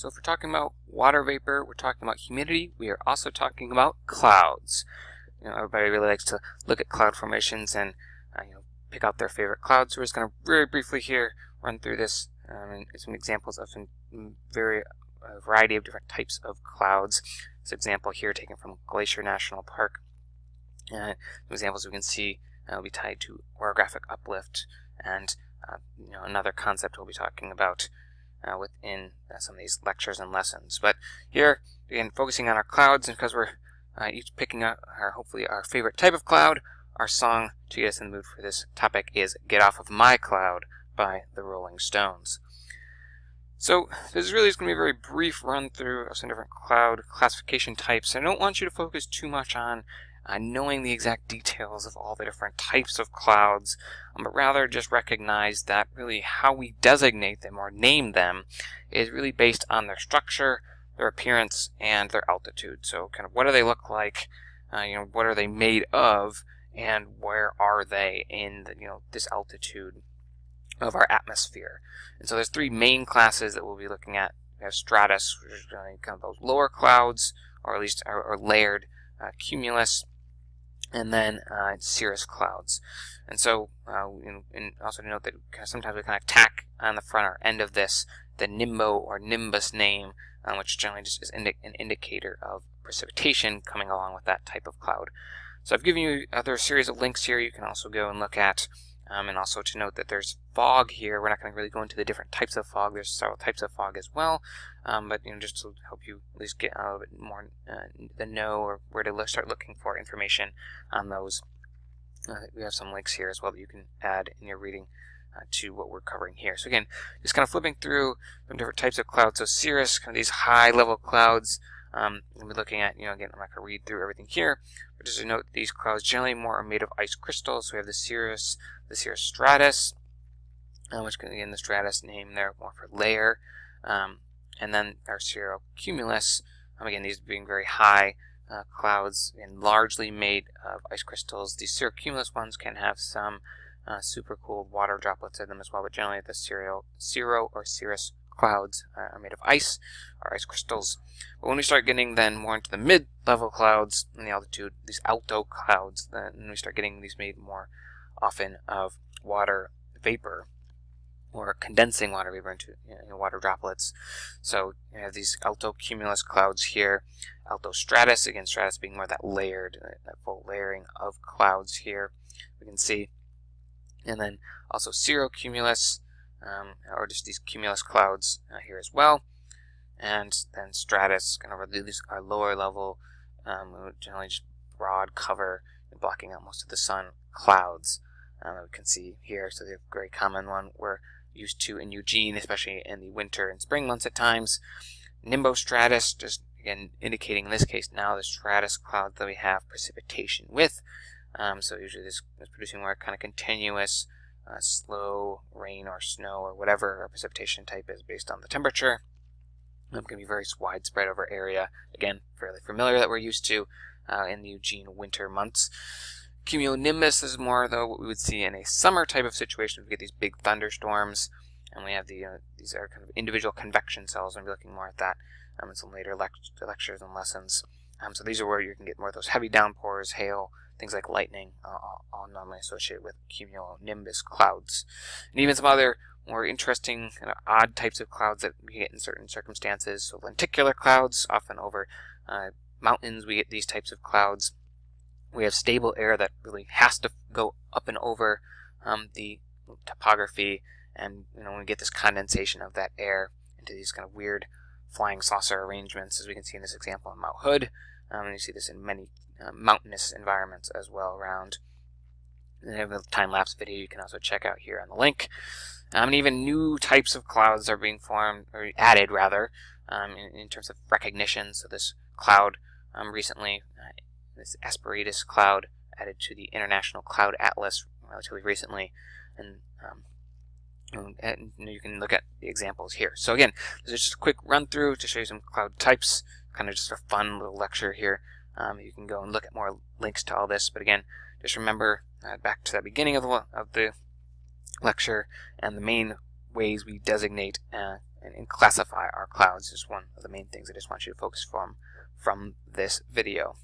So if we're talking about water vapor, we're talking about humidity, we are also talking about clouds. Everybody really likes to look at cloud formations and pick out their favorite clouds. So we're just going to very briefly here run through this and some examples of some variety of different types of clouds. This example here taken from Glacier National Park. Some examples we can see will be tied to orographic uplift and another concept we'll be talking about within some of these lectures and lessons. But here, again, focusing on our clouds, and because we're each picking up hopefully our favorite type of cloud, our song to get us in the mood for this topic is Get Off of My Cloud by the Rolling Stones. So this really is going to be a very brief run through of some different cloud classification types. I don't want you to focus too much on knowing the exact details of all the different types of clouds, but rather just recognize that really how we designate them or name them is really based on their structure, their appearance, and their altitude. So kind of what do they look like, what are they made of, and where are they in this altitude of our atmosphere. And so there's three main classes that we'll be looking at. We have stratus, which is kind of those lower clouds, or at least are layered, cumulus, and then cirrus clouds. And so, and also to note that sometimes we kind of tack on the front or end of this the nimbo or nimbus name, which generally just is an indicator of precipitation coming along with that type of cloud. So I've given you other series of links here you can also go and look at, and also to note that there's fog here. We're not going to really go into the different types of fog. There's several types of fog as well, but just to help you at least get a little bit more the know or where to start looking for information on those. We have some links here as well that you can add in your reading to what we're covering here. So again, just kind of flipping through some different types of clouds. So cirrus, kind of these high-level clouds. We'll be looking at, again, I'm not going to read through everything here, but just to note these clouds generally more are made of ice crystals. So we have the cirrus stratus, which can, again, the stratus name there more for layer, and then our cirrocumulus, again, these being very high clouds and largely made of ice crystals. These cirrocumulus ones can have some super cool water droplets in them as well, but generally the cirro or cirrus clouds are made of ice or ice crystals. But when we start getting then more into the mid-level clouds in the altitude, these alto clouds, then we start getting these made more often of water vapor or condensing water vapor into water droplets. So you have these alto cumulus clouds here, alto stratus, again stratus being more that layered, that full layering of clouds here we can see, and then also cirrocumulus, or just these cumulus clouds here as well, and then stratus, kind of these are lower level, generally just broad cover and blocking out most of the sun clouds we can see here. So the very common one we're used to in Eugene, especially in the winter and spring months at times. Nimbostratus, just again indicating in this case now the stratus cloud that we have precipitation with. So usually this is producing more kind of continuous slow rain or snow or whatever our precipitation type is based on the temperature. It can be very widespread over area. Again, fairly familiar that we're used to in the Eugene winter months. Cumulonimbus is more though what we would see in a summer type of situation. We get these big thunderstorms, and we have these are kind of individual convection cells, and we'll be looking more at that in some later lectures and lessons. So these are where you can get more of those heavy downpours, hail, things like lightning, all normally associated with cumulonimbus clouds. And even some other more interesting, kind of odd types of clouds that we get in certain circumstances. So lenticular clouds, often over mountains, we get these types of clouds. We have stable air that really has to go up and over the topography, and when we get this condensation of that air into these kind of weird flying saucer arrangements, as we can see in this example on Mount Hood, and you see this in many mountainous environments as well around. And I have a time-lapse video you can also check out here on the link. And even new types of clouds are being formed, or added rather, in terms of recognition. So this cloud recently, this aspiratus cloud added to the International Cloud Atlas relatively recently, and you can look at the examples here. So again, this is just a quick run through to show you some cloud types, kind of just a fun little lecture here. You can go and look at more links to all this, but again, just remember back to the beginning of the lecture and the main ways we designate and classify our clouds is one of the main things I just want you to focus from this video.